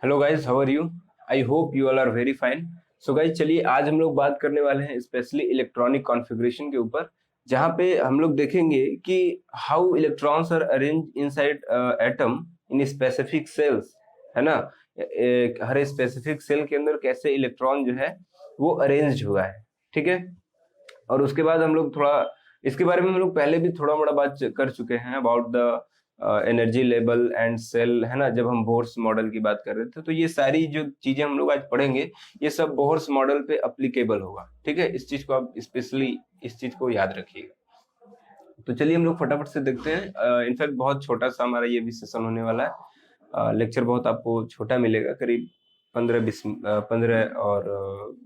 Hello guys, how are you? I hope you all are very fine. So guys, चलिए आज हम लोग बात करने वाले हैं स्पेशली इलेक्ट्रॉनिक कॉन्फ़िगरेशन के ऊपर, जहाँ पे हम लोग देखेंगे कि how electrons are arrange inside atom in specific shells, है ना। हर स्पेसिफिक सेल के अंदर कैसे इलेक्ट्रॉन जो है वो अरेंज हुआ है, ठीक है। और उसके बाद हम लोग थोड़ा इसके बारे में हम लोग पहले भी थोड़ा बड़ा बात कर चुके हैं about the energy level and shell, है ना। जब हम बोर्स मॉडल की बात कर रहे थे, तो ये सारी जो चीजें हम लोग आज पढ़ेंगे ये सब बोर्स मॉडल पे अप्लीकेबल होगा, ठीक है। इस चीज को आप स्पेशली इस चीज को याद रखिएगा। तो चलिए हम लोग फटाफट से देखते हैं। इनफैक्ट बहुत छोटा सा हमारा ये भी सेशन होने वाला है। लेक्चर बहुत आपको छोटा मिलेगा, करीब 15 और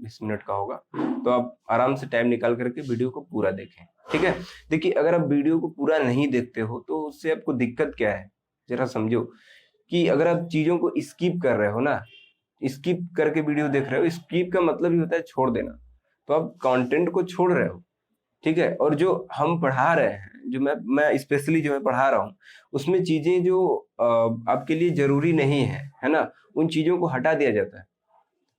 20 मिनट का होगा। तो आप आराम से टाइम निकाल करके वीडियो को पूरा देखें, ठीक है। देखिए, अगर आप वीडियो को पूरा नहीं देखते हो तो उससे आपको दिक्कत क्या है, जरा समझो। कि अगर आप चीजों को स्किप कर रहे हो ना, स्किप करके वीडियो देख रहे हो, स्किप का मतलब ही होता है छोड़ देना। तो आप कंटेंट को छोड़ रहे हो, ठीक है। और जो हम पढ़ा रहे हैं, जो मैं स्पेशली जो मैं पढ़ा रहा हूँ, उसमें चीजें जो आपके लिए जरूरी नहीं है ना, उन चीजों को हटा दिया जाता है।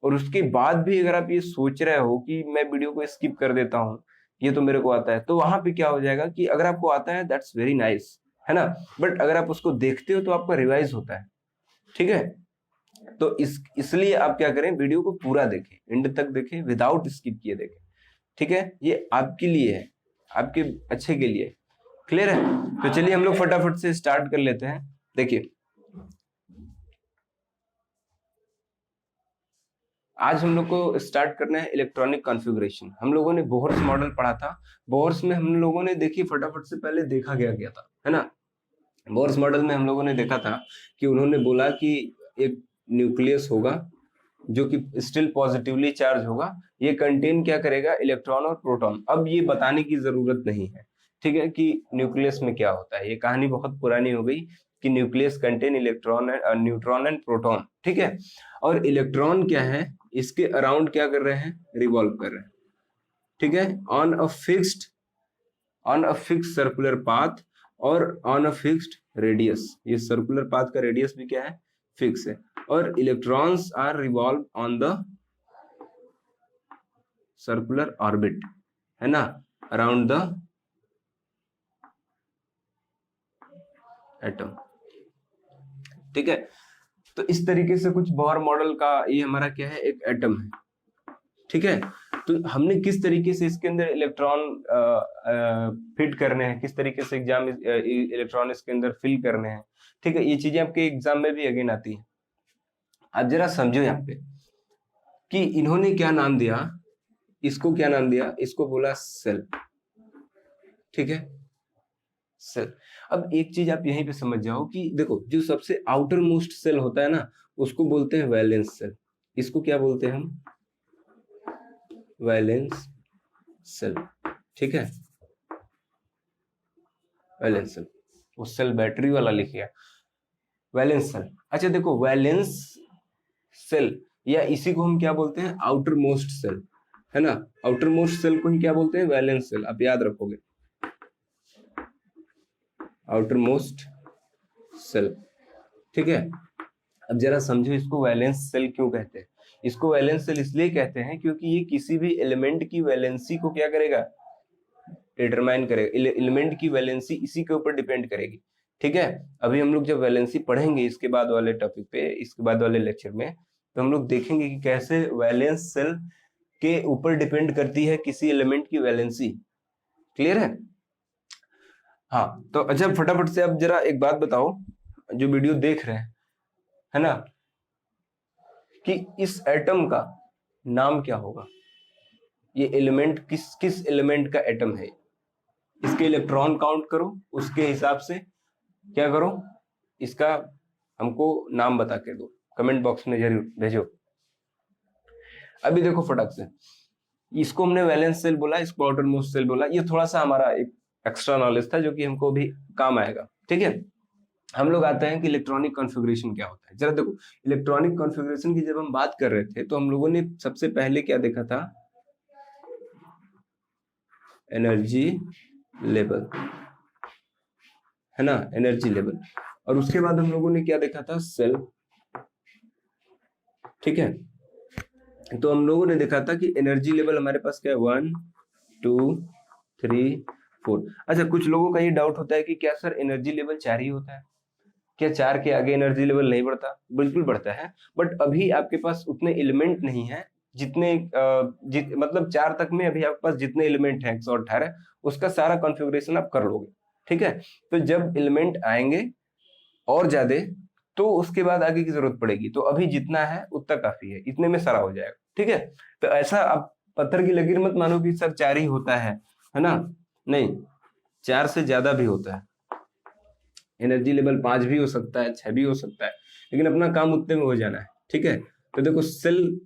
और उसके बाद भी अगर आप ये सोच रहे हो कि मैं वीडियो को स्किप कर देता हूँ, ये तो मेरे को आता है, तो वहां पे क्या हो जाएगा कि अगर आपको आता है दैट्स वेरी नाइस, है ना। बट अगर आप उसको देखते हो तो आपका रिवाइज होता है, ठीक है। तो इसलिए आप क्या करें, वीडियो को पूरा देखें, एंड तक देखें, विदाउट स्किप किए देखें, ठीक है। ये आपके लिए है, आपके अच्छे के लिए। क्लियर है? तो चलिए हम लोग फटाफट से स्टार्ट कर लेते हैं। देखिए, आज हम लोग को स्टार्ट करना है इलेक्ट्रॉनिक कॉन्फ़िगरेशन। हम लोगों ने बोहर्स मॉडल पढ़ा था। बोहर्स में हम लोगों ने देखिए फटाफट से पहले देखा गया था, है ना। बोहर्स मॉडल में हम लोगों ने देखा था कि उन्होंने बोला कि एक न्यूक्लियस होगा जो कि स्टिल पॉजिटिवली चार्ज होगा। ये कंटेन क्या करेगा, इलेक्ट्रॉन और प्रोटॉन। अब ये बताने की जरूरत नहीं है, ठीक है, कि न्यूक्लियस में क्या होता है। ये कहानी बहुत पुरानी हो गई कि nucleus contain electron and neutron and proton, ठीक है। और इलेक्ट्रॉन क्या है, इसके अराउंड क्या कर रहे हैं, रिवॉल्व कर रहे हैं, ठीक है, on a fixed circular path और ऑन अ फिक्स्ड रेडियस। ये सर्कुलर पाथ का रेडियस भी क्या है, फिक्स है। और electrons are revolve on the circular orbit, है ना, अराउंड द एटम, ठीक है। तो इस तरीके से कुछ बोहर मॉडल का ये हमारा क्या है, एक एटम है, ठीक है। तो हमने किस तरीके से इसके अंदर इलेक्ट्रॉन फिट करने हैं, किस तरीके से एग्जाम इलेक्ट्रॉन इसके अंदर फिल करने हैं, ठीक है। ये चीजें आपके एग्जाम में भी अगेन आती है। आप जरा समझो यहाँ पे कि इन्होंने क्या नाम दिया, इसको क्या नाम दिया, इसको बोला सेल, ठीक है, सेल। अब एक चीज आप यहीं पे समझ जाओ कि देखो, जो सबसे आउटर मोस्ट सेल होता है ना, उसको बोलते हैं वैलेंस सेल। इसको क्या बोलते हैं हम, वैलेंस सेल, ठीक है, वैलेंस सेल। वो सेल बैटरी वाला लिख गया, वैलेंस सेल। अच्छा देखो, वैलेंस सेल या इसी को हम क्या बोलते हैं, आउटर मोस्ट सेल, है ना। आउटर मोस्ट सेल को ही क्या बोलते हैं, वैलेंस सेल। आप याद रखोगे, आउटर मोस्ट सेल, ठीक है। अब जरा समझो, इसको वैलेंस सेल क्यों कहते हैं। इसको वैलेंस सेल इसलिए कहते हैं क्योंकि ये किसी भी एलिमेंट की वैलेंसी को क्या करेगा, डिटरमाइन करेगा। एलिमेंट की वैलेंसी इसी के ऊपर डिपेंड करेगी, ठीक है। अभी हम लोग जब वैलेंसी पढ़ेंगे इसके बाद वाले टॉपिक पे, इसके बाद वाले लेक्चर में, तो हम लोग देखेंगे कि कैसे वैलेंस सेल के ऊपर डिपेंड करती है किसी एलिमेंट की वैलेंसी। क्लियर है? हाँ, तो अच्छा फटाफट से अब जरा एक बात बताओ, जो वीडियो देख रहे हैं, है ना, कि इस एटम का नाम क्या होगा। ये एलिमेंट किस किस एलिमेंट का एटम है। इसके इलेक्ट्रॉन काउंट करो, उसके हिसाब से क्या करो, इसका हमको नाम बता के दो, कमेंट बॉक्स में जरूर भेजो। अभी देखो फटाक से, इसको हमने वैलेंस सेल बोला, इसको आउटर मोस्ट सेल बोला। ये थोड़ा सा हमारा एक एक्स्ट्रा नॉलेज था जो कि हमको भी काम आएगा, ठीक है। हम लोग आते हैं कि इलेक्ट्रॉनिक कॉन्फ़िगरेशन क्या होता है। जरा देखो, इलेक्ट्रॉनिक कॉन्फ़िगरेशन की जब हम बात कर रहे थे तो हम लोगों ने सबसे पहले क्या देखा था, एनर्जी लेवल, है ना, एनर्जी लेवल। और उसके बाद हम लोगों ने क्या देखा था, सेल ठीक है, तो हम लोगों ने देखा था कि एनर्जी लेवल हमारे पास क्या है, 1 2 3 4। अच्छा, कुछ लोगों का ये डाउट होता है कि क्या सर एनर्जी लेवल 4 ही होता है, क्या 4 के आगे एनर्जी लेवल नहीं बढ़ता? बिल्कुल बढ़ता है, बट अभी आपके पास उतने एलिमेंट नहीं है जितने मतलब 4 तक में अभी आपके पास जितने एलिमेंट हैं 118, उसका सारा कॉन्फ़िगरेशन आप कर लोगे। ठीक है, तो जब एलिमेंट आएंगे और ज्यादा, तो उसके बाद आगे की जरूरत पड़ेगी, तो अभी जितना है उतना काफी है, इतने में सारा हो जाएगा। ठीक है, तो ऐसा आप पत्थर की लकीर मत मानो कि सर 4 ही होता है ना, नहीं, 4 से ज्यादा भी होता है, एनर्जी लेवल 5 भी हो सकता है, 6 भी हो सकता है, लेकिन अपना काम उतने में हो जाना है। ठीक है, तो देखो सेल,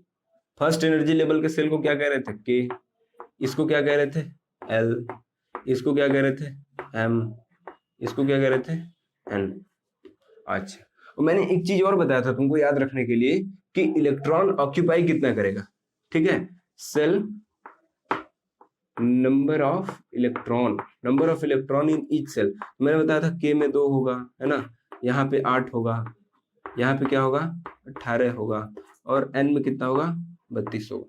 फर्स्ट एनर्जी लेवल के सेल को क्या कह रहे थे, के, इसको क्या कह रहे थे, एल, इसको क्या कह रहे थे, एम, इसको क्या कह रहे थे, एन। अच्छा, और मैंने एक चीज और बताया था तुमको याद रखने के लिए कि इलेक्ट्रॉन ऑक्यूपाई कितना करेगा। ठीक है, shell number of electron in each shell, मैंने बताया था के में 2 होगा, है ना, यहाँ पे 8 होगा, यहाँ पे क्या होगा, 18 होगा, और एन में कितना होगा, 32 होगा।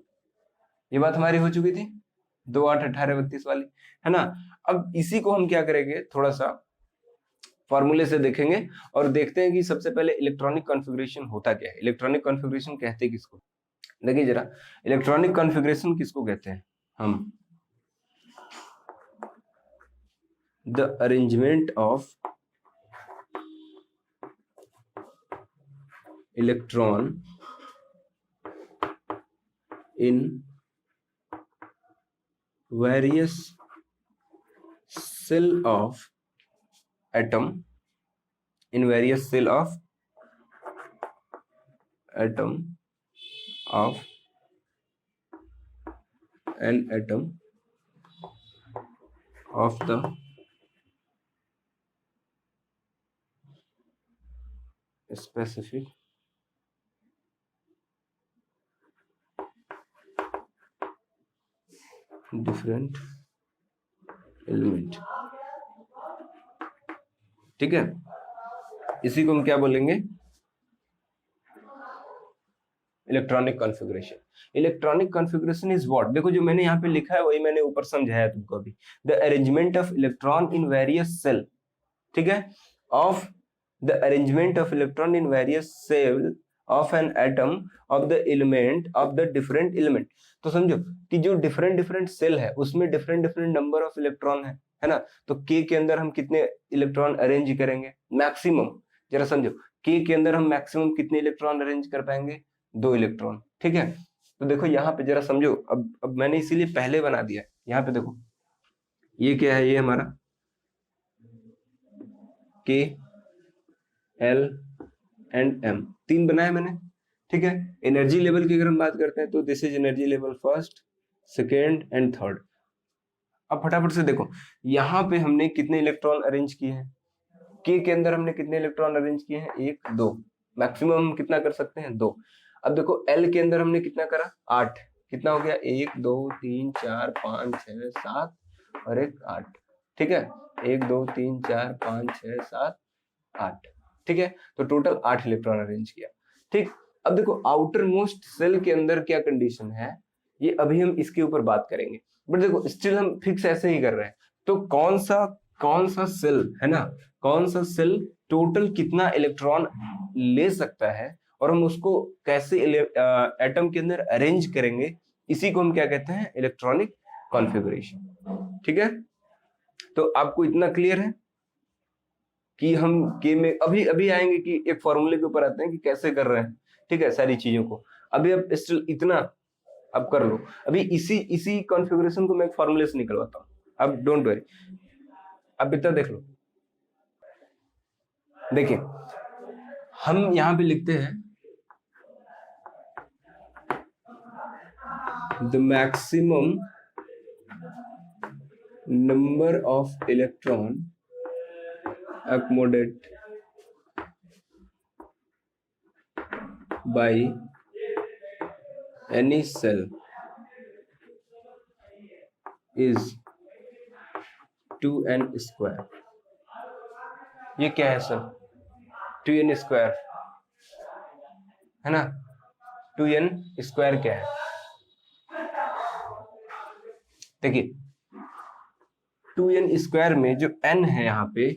ये बात हमारी हो चुकी थी, 2 8 18 32 वाली, है ना। अब इसी को हम क्या करेंगे, थोड़ा सा फॉर्मूले से देखेंगे और देखते हैं कि सबसे पहले इलेक्ट्रॉनिक कॉन्फ़िगरेशन होता क्या है, इलेक्ट्रॉनिक कॉन्फ़िगरेशन कहते हैं किसको। देखिए जरा, इलेक्ट्रॉनिक कॉन्फ़िगरेशन किसको कहते हैं हम, the arrangement of electron in various shell of atom, in various cell of atom of an atom of the specific different element। ठीक है, इसी को हम क्या बोलेंगे, electronic configuration. Electronic configuration is what, देखो जो मैंने यहाँ पे लिखा है वही मैंने ऊपर समझाया तुमको अभी, the arrangement of electron in various shell. ठीक है, of the arrangement of electron in various shell of an atom of the element of the different element. तो समझो कि जो डिफरेंट डिफरेंट सेल है उसमें different different number of electron है ना, तो के के अंदर हम कितने इलेक्ट्रॉन अरेंज करेंगे, मैक्सिमम, जरा समझो, के अंदर हम मैक्सिमम कितने इलेक्ट्रॉन अरेंज कर पाएंगे, 2 इलेक्ट्रॉन। ठीक है, तो देखो यहाँ पे जरा समझो, अब मैंने इसीलिए पहले बना दिया है, यहाँ पे देखो ये क्या है, ये हमारा के, एल एंड एम, 3 बनाए मैंने। ठीक है, एनर्जी लेवल की अगर हम बात करते हैं तो this is energy level first, second and third. अब फटाफट से देखो, यहाँ पे हमने कितने इलेक्ट्रॉन अरेंज किए हैं, के अंदर हमने कितने इलेक्ट्रॉन अरेंज किए हैं, 1 2, मैक्सिमम हम कितना कर सकते हैं, 2। अब देखो एल के अंदर हमने कितना करा, 8, कितना हो गया, 1 2 3 4 5 6 7 और 1 8। ठीक है, 1 2 3 4 5 6 7 8। ठीक है, तो टोटल 8 इलेक्ट्रॉन अरेंज किया। ठीक, अब देखो आउटर मोस्ट सेल के अंदर क्या कंडीशन है, ये अभी हम इसके ऊपर बात करेंगे, बट देखो स्टिल हम फिक्स ऐसे ही कर रहे हैं। तो कौन सा सेल है ना, कौन सा सेल टोटल कितना इलेक्ट्रॉन ले सकता है और हम उसको कैसे एटम के अंदर अरेंज करेंगे, इसी को हम क्या कहते हैं, इलेक्ट्रॉनिक कॉन्फ़िगरेशन। ठीक है, तो आपको इतना क्लियर है कि हम के में अभी अभी आएंगे कि एक फॉर्मूले के ऊपर आते हैं कि कैसे कर रहे हैं। ठीक है, सारी चीजों को अभी अब स्टिल इतना अब कर लो, अभी इसी कॉन्फ़िगरेशन को मैं एक फॉर्मूले से निकलवाता हूँ, अब डोंट वरी, अब इतना देख लो। देखिए हम यहाँ पे लिखते हैं the maximum number of electron accommodated by any cell is 2n square। ये क्या है सर, 2n स्क्वायर है ना, 2n² क्या है? देखिए 2n² में जो n है यहाँ पे,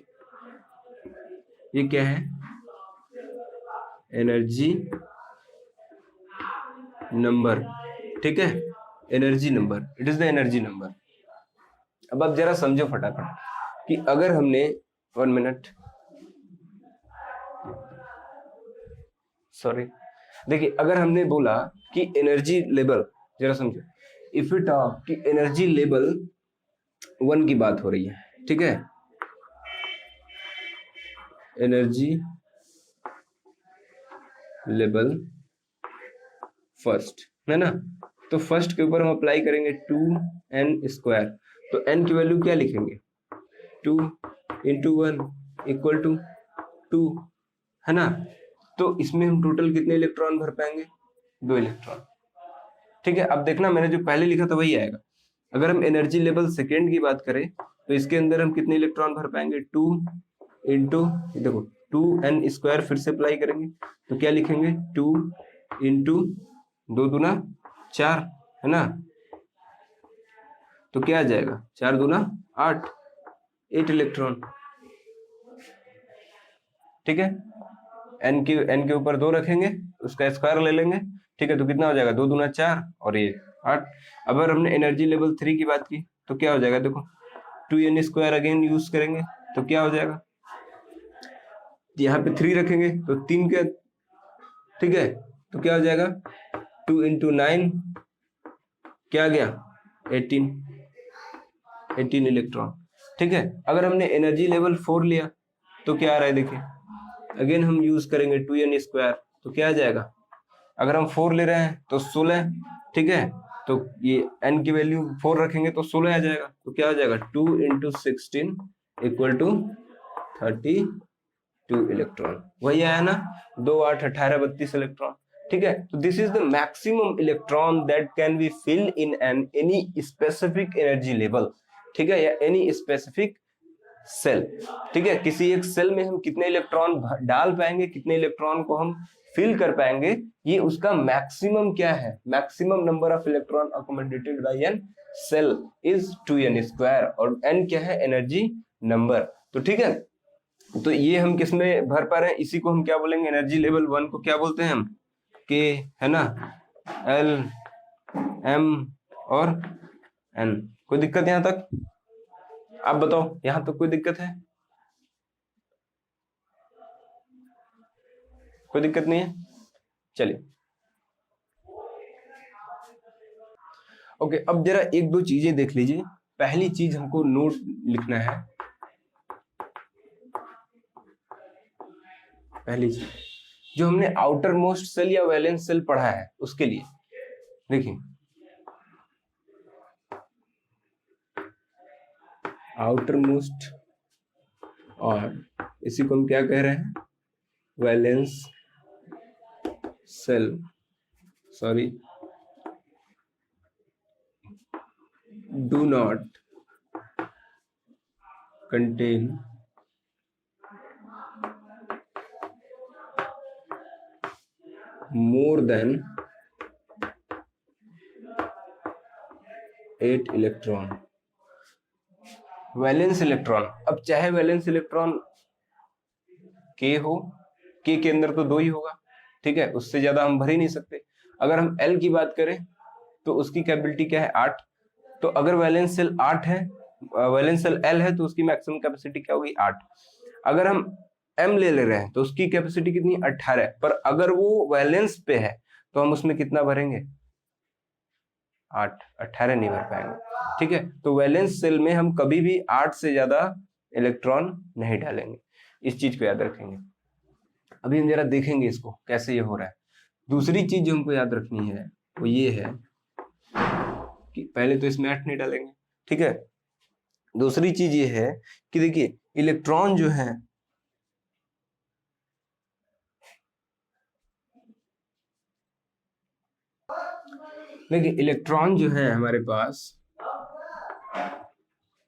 ये क्या है? एनर्जी नंबर, ठीक है, energy number, it is the energy number. अब आप जरा समझो फटाफट कि अगर हमने 1 मिनट, सॉरी, देखिए अगर हमने बोला कि एनर्जी लेवल, जरा समझो, इफ यू टॉक कि एनर्जी लेवल 1 की बात हो रही है, ठीक है, एनर्जी लेवल फर्स्ट, है ना, तो फर्स्ट के ऊपर हम अप्लाई करेंगे 2n², तो n की वैल्यू क्या लिखेंगे? 2 × 1 = 2, है ना, तो इसमें हम टोटल कितने इलेक्ट्रॉन भर पाएंगे? 2 इलेक्ट्रॉन, ठीक है। अब देखना मैंने जो पहले लिखा था वही आएगा। अगर हम एनर्जी लेवल सेकेंड की बात करें तो इसके अंदर हम कितने इलेक्ट्रॉन भर पाएंगे? 2 × देखो 2n² फिर से अप्लाई करेंगे तो क्या लिखेंगे? 2 × 2 दूना 4, है ना, तो क्या आ जाएगा? 4 दूना 8, 8 इलेक्ट्रॉन, ठीक है। n के ऊपर 2 रखेंगे, उसका स्क्वायर ले लेंगे, ठीक है, तो कितना हो जाएगा? 2 दूना 4 और ये 8। अब अगर हमने एनर्जी लेवल 3 की बात की तो क्या हो जाएगा? देखो 2n² अगेन यूज करेंगे तो क्या हो जाएगा? यहाँ पे 3 रखेंगे तो 3 के, ठीक है, तो क्या हो जाएगा? 2 × 9 क्या आ गया? 18 इलेक्ट्रॉन, ठीक है। अगर हमने एनर्जी लेवल 4 लिया तो क्या आ रहा है? देखिए अगेन हम यूज करेंगे 2n², तो क्या आ जाएगा? अगर हम 4 ले रहे हैं तो 16, ठीक है, तो ये n की वैल्यू 4 रखेंगे तो 16 आ जाएगा, तो क्या हो जाएगा? 2 × 16 = 32 इलेक्ट्रॉन, वही आया ना, 2 8 18 32 इलेक्ट्रॉन, ठीक है। तो this is the maximum electron that can be fill in any specific energy level, ठीक है, या एनी स्पेसिफिक सेल, ठीक है। किसी एक सेल में हम कितने इलेक्ट्रॉन डाल पाएंगे, कितने इलेक्ट्रॉन को हम फिल कर पाएंगे, ये उसका मैक्सिमम क्या है? Maximum number of electron accommodated by n cell is 2n², और n क्या है? एनर्जी नंबर, तो ठीक है। तो ये हम किस में भर पा रहे हैं? इसी को हम क्या बोलेंगे? एनर्जी लेवल 1 को क्या बोलते हैं हम? के, है ना, L M और N। कोई दिक्कत यहां तक? आप बताओ, यहां तक कोई दिक्कत है? कोई दिक्कत नहीं है? चलिए ओके, अब जरा एक दो चीजें देख लीजिए। पहली चीज हमको नोट लिखना है, पहली चीज जो हमने आउटर मोस्ट सेल या वैलेंस सेल पढ़ा है उसके लिए देखिए, आउटर मोस्ट, और इसी को हम क्या कह रहे हैं? Valence shell, sorry, do not contain more than 8 electron. Valence electron, अब चाहे वैलेंस इलेक्ट्रॉन के हो, के अंदर तो 2 ही होगा, ठीक है, उससे ज्यादा हम भर ही नहीं सकते। अगर हम एल की बात करें तो उसकी कैपेसिटी क्या है? 8। तो अगर वैलेंस सेल 8 है, वैलेंस सेल एल है, तो उसकी मैक्सिमम कैपेसिटी क्या होगी? 8। अगर हम एम ले रहे हैं तो उसकी कैपेसिटी कितनी? 18। पर अगर वो वैलेंस पे है तो हम उसमें कितना भरेंगे? 8, 18 नहीं भर पाएंगे, ठीक है। तो वैलेंस सेल में हम कभी भी 8 से ज्यादा इलेक्ट्रॉन नहीं डालेंगे, इस चीज को याद रखेंगे। अभी हम जरा देखेंगे इसको कैसे ये हो रहा है। दूसरी चीज जो हमको याद रखनी है वो ये है कि पहले तो इसमें 8 नहीं डालेंगे, ठीक है। दूसरी चीज ये है कि देखिए इलेक्ट्रॉन जो है, देखिए इलेक्ट्रॉन जो है हमारे पास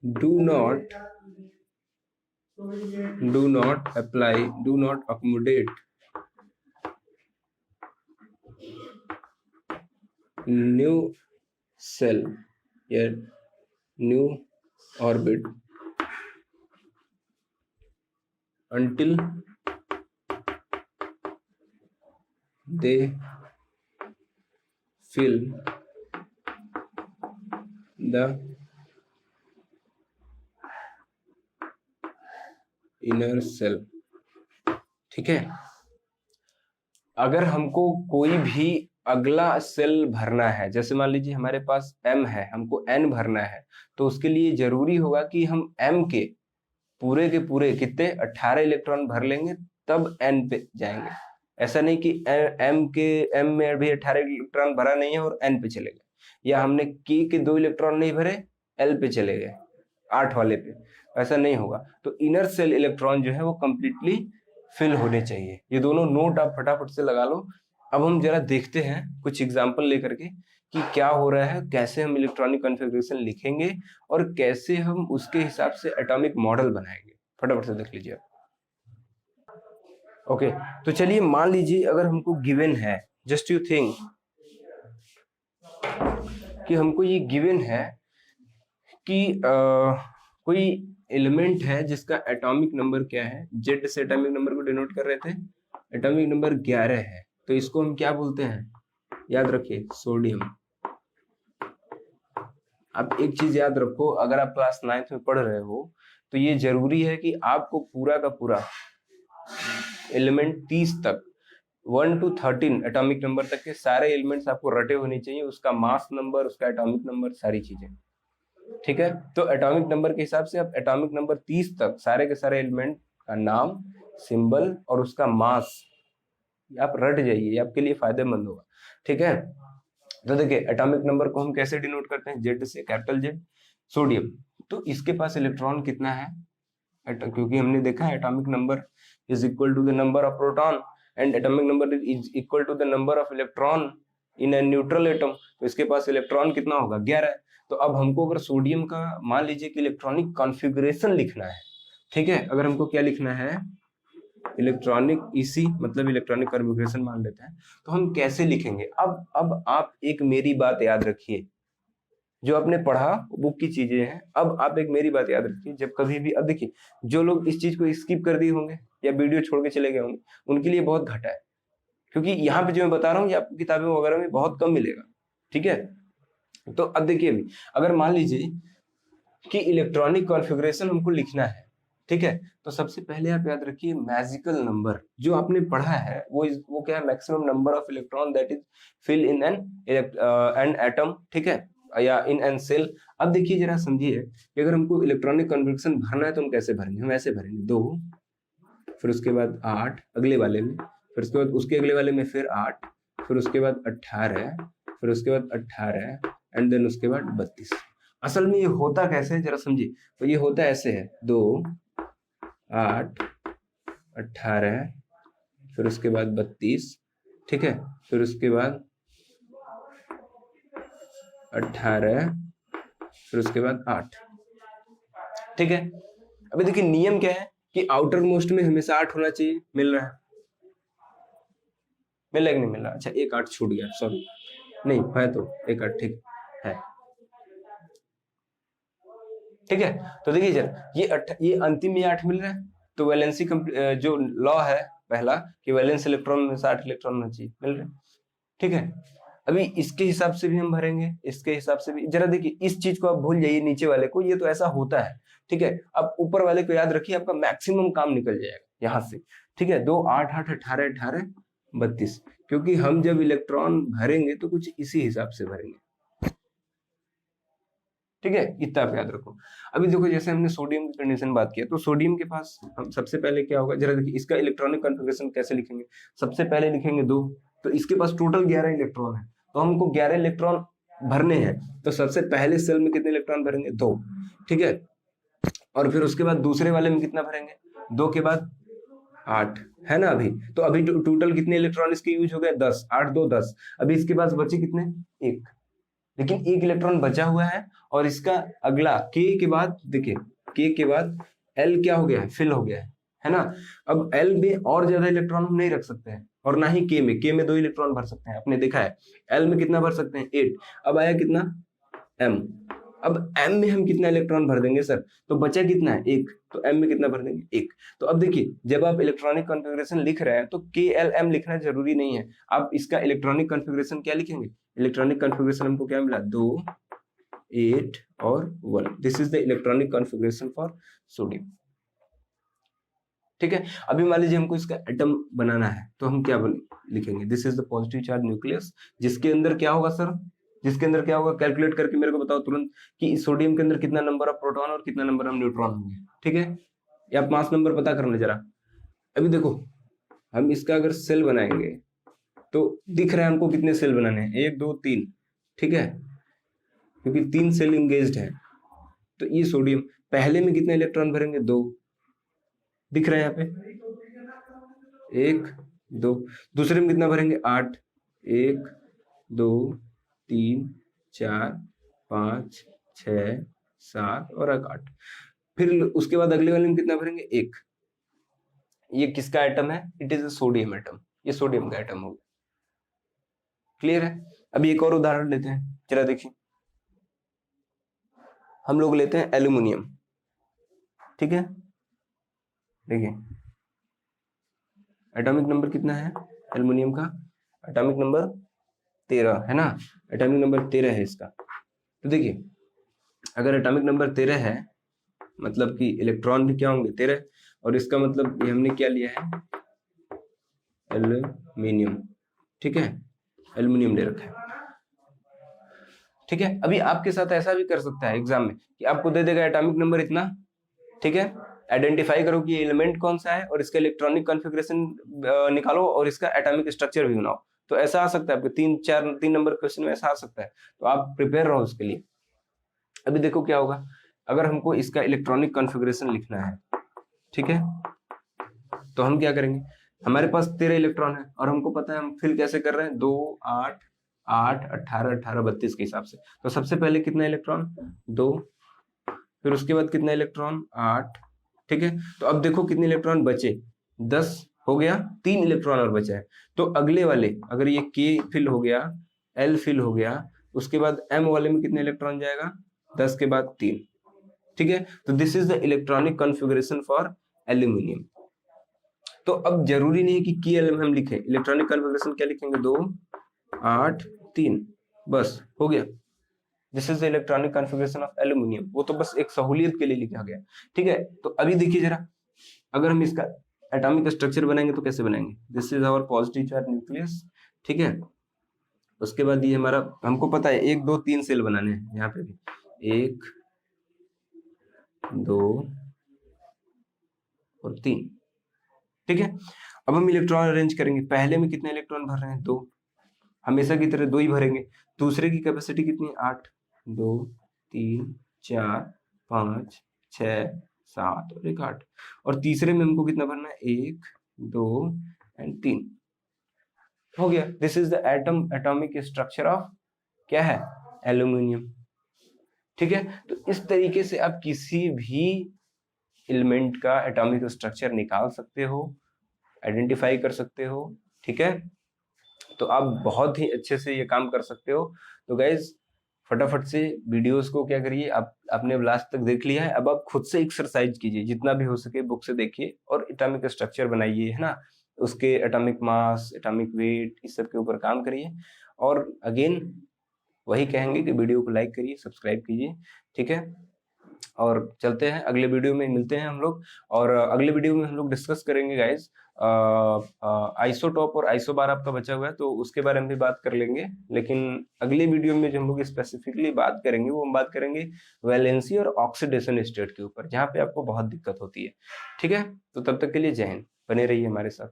do not apply, do not accommodate new cell या new orbit until they fill the inner cell। ठीक है, अगर हमको कोई भी अगला सेल भरना है, जैसे मान लीजिए हमारे पास m है, हमको n भरना है, तो उसके लिए जरूरी होगा कि हम m के पूरे कितने 18 इलेक्ट्रॉन भर लेंगे तब n पे जाएंगे। ऐसा नहीं कि m में अभी 18 इलेक्ट्रॉन भरा नहीं है और n पे चले गए, या हमने k के 2 इलेक्ट्रॉन नहीं भरे l पे चले गए 8 वाले पे, ऐसा नहीं होगा। तो इनर सेल इलेक्ट्रॉन जो है वो कंप्लीटली फिल होने चाहिए। ये दोनों नोट आप फटाफट से लगा लो। अब हम जरा देखते हैं कुछ एग्जाम्पल लेकर के कि क्या हो रहा है, कैसे हम इलेक्ट्रॉनिक कॉन्फ़िगरेशन लिखेंगे और कैसे हम उसके हिसाब से एटॉमिक मॉडल बनाएंगे। फटाफट से देख लीजिए। ओके, तो चलिए मान लीजिए अगर हमको गिवन है, जस्ट यू थिंक कि हमको ये गिवन है कि कोई एलिमेंट है जिसका एटॉमिक नंबर क्या है, जेड से एटॉमिक नंबर को डिनोट कर रहे थे, एटॉमिक नंबर 11 है, तो इसको हम क्या बोलते हैं, याद रखिए सोडियम। आप एक चीज याद रखो, अगर आप क्लास 9th में पढ़ रहे हो तो ये जरूरी है कि आपको पूरा का पूरा एलिमेंट 30 तक 1 to 13 एटॉमिक नंबर तक के सारे एलिमेंट्स आपको रटे होने चाहिए, उसका मास नंबर, उसका एटॉमिक नंबर, सारी चीजें। ठीक है, तो एटॉमिक नंबर के हिसाब से आप एटॉमिक नंबर 30 तक सारे के सारे एलिमेंट का नाम, सिंबल और उसका मास आप रट जाइए, आपके लिए फायदेमंद होगा। ठीक है, तो देखिए एटॉमिक नंबर को हम कैसे डिनोट करते हैं, जेड से, कैपिटल जेड। सोडियम, तो इसके पास इलेक्ट्रॉन कितना है, क्योंकि हमने देखा है atomic number is equal to the number of proton and atomic number is equal to the number of electron in a neutral atom. तो इसके पास इलेक्ट्रॉन कितना होगा, 11। तो अब हमको अगर सोडियम का मान लीजिए कि इलेक्ट्रॉनिक कॉन्फ़िगरेशन लिखना है, ठीक है, अगर हमको क्या लिखना है, इलेक्ट्रॉनिक ईसी मतलब इलेक्ट्रॉनिक कॉन्फ़िगरेशन मान लेते हैं, तो हम कैसे लिखेंगे। अब आप एक मेरी बात याद रखिए, जो आपने पढ़ा बुक की चीजें हैं, अब आप एक मेरी बात याद रखिए, जब कभी भी, अब देखिए जो लोग इस चीज को स्किप कर दिए होंगे या वीडियो छोड़ के चले गए होंगे, उनके लिए बहुत घाटा है, क्योंकि यहाँ पे जो मैं बता रहा हूँ ये आपको किताबें वगैरह में बहुत कम मिलेगा। ठीक है, तो अब देखिए अभी अगर मान लीजिए कि इलेक्ट्रॉनिक कॉन्फ़िगरेशन हमको लिखना है, ठीक है, तो सबसे पहले आप याद रखिए मैजिकल नंबर जो आपने पढ़ा है वो क्या है, maximum number of electron that is fill in an atom, ठीक है, या इन एन सेल। अब देखिए जरा समझिए कि अगर हमको इलेक्ट्रॉनिक कॉन्फ़िगरेशन भरना है तो हम कैसे भरेंगे, हम ऐसे भरेंगे 2, फिर उसके बाद 8 अगले वाले में, फिर उसके बाद उसके अगले वाले में फिर 8, फिर उसके बाद 18, फिर उसके बाद 18 एंड देन उसके बाद 32। असल में ये होता कैसे है जरा समझिए, तो ये होता ऐसे है 2, 8, 18, फिर उसके बाद 32, ठीक है, फिर उसके बाद 18, फिर उसके बाद 8। ठीक है, अभी देखिए नियम क्या है कि आउटर मोस्ट में हमेशा 8 होना चाहिए, मिल रहा है, मिल रहा है कि नहीं मिल रहा, अच्छा एक 8 छूट गया, सॉरी, नहीं है तो एक 8 ठीक है। ठीक है, तो देखिए जरा ये अंतिम में 8 मिल रहा है, तो वैलेंसी जो लॉ है पहला कि वैलेंस इलेक्ट्रॉन में 8 इलेक्ट्रॉन होना चाहिए, मिल रहा है। ठीक है, अभी इसके हिसाब से भी हम भरेंगे, इसके हिसाब से भी, जरा देखिए इस चीज को आप भूल जाइए, नीचे वाले को, ये तो ऐसा होता है। ठीक है, अब ऊपर वाले को याद रखिए, आपका मैक्सिमम काम निकल जाएगा यहाँ से। ठीक है, 2, 8, 8, 18, 18, 32, क्योंकि हम जब इलेक्ट्रॉन भरेंगे तो कुछ इसी हिसाब से भरेंगे। ठीक है, इतना आप याद रखो। अभी देखो जैसे हमने सोडियम की कंडीशन बात किया, तो सोडियम के पास हम सबसे पहले क्या होगा, जरा देखिए इसका इलेक्ट्रॉनिक कॉन्फ़िगरेशन कैसे लिखेंगे, सबसे पहले लिखेंगे 2, तो इसके पास टोटल 11 इलेक्ट्रॉन है, तो हमको 11 इलेक्ट्रॉन भरने हैं, तो सबसे पहले सेल में कितने इलेक्ट्रॉन भरेंगे, 2। ठीक है, और फिर उसके बाद दूसरे वाले में कितना भरेंगे, 2 के बाद 8 है ना। अभी तो अभी टोटल कितने इलेक्ट्रॉन इसके यूज हो गए, 10, 8, 2, 10। अभी इसके पास बचे कितने, 1, लेकिन 1 इलेक्ट्रॉन बचा हुआ है, और इसका अगला के के बाद, देखिए के के बाद एल क्या हो गया है, फिल हो गया है ना। अब एल में और ज्यादा इलेक्ट्रॉन हम नहीं रख सकते हैं, और ना ही के में 2 इलेक्ट्रॉन भर सकते हैं, आपने देखा है। एल में कितना भर सकते हैं 8। अब आया कितना एम, अब एम में हम कितना इलेक्ट्रॉन भर देंगे सर, तो बचा कितना है 1, तो एम में कितना भर देंगे 1। तो अब देखिए जब आप इलेक्ट्रॉनिक कॉन्फ़िगरेशन लिख रहे हैं तो के एल एम लिखना जरूरी नहीं है, आप इसका इलेक्ट्रॉनिक कॉन्फ़िगरेशन क्या लिखेंगे, इलेक्ट्रॉनिक कॉन्फ़िगरेशन हमको क्या मिला 2 8 और 1, this is the electronic configuration for sodium. ठीक है, अभी मान लीजिए हमको इसका एटम बनाना है तो हम क्या लिखेंगे, this is the positive charge nucleus, जिसके अंदर क्या होगा सर, जिसके अंदर क्या होगा, कैलकुलेट करके मेरे को बताओ तुरंत कि इस सोडियम के अंदर कितना नंबर ऑफ प्रोटॉन और कितना नंबर ऑफ न्यूट्रॉन होंगे। ठीक है, या मास नंबर पता करना जरा। अभी देखो हम इसका अगर सेल बनाएंगे तो दिख रहा है हमको कितने सेल बनाने हैं, 1 2 3, ठीक है, क्योंकि 3 सेल इंगेज्ड है। तो ये सोडियम पहले में कितने इलेक्ट्रॉन भरेंगे 2, दिख रहा है यहाँ पे 1 2, दूसरे में कितना भरेंगे 8, 1 2 3 4 5 6 7 और 8, फिर उसके बाद अगले वाले में कितना भरेंगे 1। ये किसका एटम है, it is a sodium atom, ये सोडियम का एटम होगा। क्लियर है। अभी एक और उदाहरण लेते हैं, जरा देखिए, हम लोग लेते हैं एल्यूमिनियम। ठीक है, देखिए एटॉमिक नंबर कितना है एल्युमिनियम का, एटॉमिक नंबर 13 है ना, एटॉमिक नंबर 13 है इसका। तो देखिए अगर एटॉमिक नंबर 13 है मतलब कि इलेक्ट्रॉन भी क्या होंगे 13, और इसका मतलब ये हमने क्या लिया है एल्युमिनियम। ठीक है, एल्युमिनियम ले रखा है। ठीक है, अभी आपके साथ ऐसा भी कर सकता है एग्जाम में कि आपको दे देगा एटॉमिक नंबर इतना, ठीक है, आइडेंटिफाई करो कि ये एलिमेंट कौन सा है और इसका इलेक्ट्रॉनिक कॉन्फ़िगरेशन निकालो और इसका एटॉमिक स्ट्रक्चर भी बनाओ। तो ऐसा आ सकता है आपके 3 नंबर क्वेश्चन में ऐसा आ सकता है, तो आप प्रिपेयर रहो उसके लिए। अभी देखो क्या होगा, अगर हमको इसका इलेक्ट्रॉनिक कॉन्फ़िगरेशन लिखना है, ठीक है, तो हम क्या करेंगे, हमारे पास 13 इलेक्ट्रॉन है और हमको पता है हम फिल कैसे कर रहे हैं 2 8 8 18 18 32 के हिसाब से। तो सबसे पहले कितना इलेक्ट्रॉन 2, फिर उसके बाद कितना इलेक्ट्रॉन 8, ठीक है। तो अब देखो कितने इलेक्ट्रॉन बचे 10 हो गया, 3 इलेक्ट्रॉन और बचा है। तो अगले वाले अगर ये के फिल हो गया, एल फिल हो गया, उसके बाद एम वाले में कितने इलेक्ट्रॉन जाएगा 10 के बाद 3, ठीक है। तो this is the electronic configuration for aluminium. तो अब जरूरी नहीं है कि एल हम लिखें, इलेक्ट्रॉनिक कॉन्फ़िगरेशन क्या लिखेंगे 2 8 3, बस हो गया। This is the electronic configuration of aluminium. वो तो बस एक सहूलियत के लिए लिखा गया, ठीक है। तो अभी देखिए जरा, अगर हम इसका एटॉमिक स्ट्रक्चर बनाएंगे तो कैसे बनाएंगे, this is our positive charge nucleus, ठीक है। उसके बाद ये हमारा, हमको पता है 1 2 3 सेल बनाने हैं, यहाँ पे भी 1 2 और 3, ठीक है। अब हम इलेक्ट्रॉन अरेंज करेंगे, पहले में कितने इलेक्ट्रॉन भर रहे हैं 2, हमेशा की तरह 2 ही भरेंगे। दूसरे की कैपेसिटी कितनी है 8, 2 3 4 5 6 7 और 1 8, और तीसरे में हमको कितना भरना है 1 2 एंड 3, हो गया। This is the atomic structure of क्या है एल्यूमिनियम, ठीक है। तो इस तरीके से आप किसी भी एलिमेंट का एटॉमिक स्ट्रक्चर निकाल सकते हो, आइडेंटिफाई कर सकते हो, ठीक है। तो आप बहुत ही अच्छे से ये काम कर सकते हो। तो गाइज फटाफट से वीडियोस को क्या करिए, आप आपने लास्ट तक देख लिया है, अब आप खुद से एक्सरसाइज कीजिए, जितना भी हो सके बुक से देखिए और एटॉमिक स्ट्रक्चर बनाइए, है ना, उसके एटॉमिक मास, एटॉमिक वेट, इस सब के ऊपर काम करिए। और अगेन वही कहेंगे कि वीडियो को लाइक करिए, सब्सक्राइब कीजिए, ठीक है। और चलते हैं अगले वीडियो में, मिलते हैं हम लोग। और अगले वीडियो में हम लोग डिस्कस करेंगे गाइज आइसोटॉप और आइसोबार आपका बचा हुआ है, तो उसके बारे में भी बात कर लेंगे। लेकिन अगले वीडियो में जो हम लोग स्पेसिफिकली बात करेंगे वो हम बात करेंगे वैलेंसी और ऑक्सीडेशन स्टेट के ऊपर, जहाँ पे आपको बहुत दिक्कत होती है, ठीक है। तो तब तक के लिए जय हिंद, बने रहिए हमारे साथ।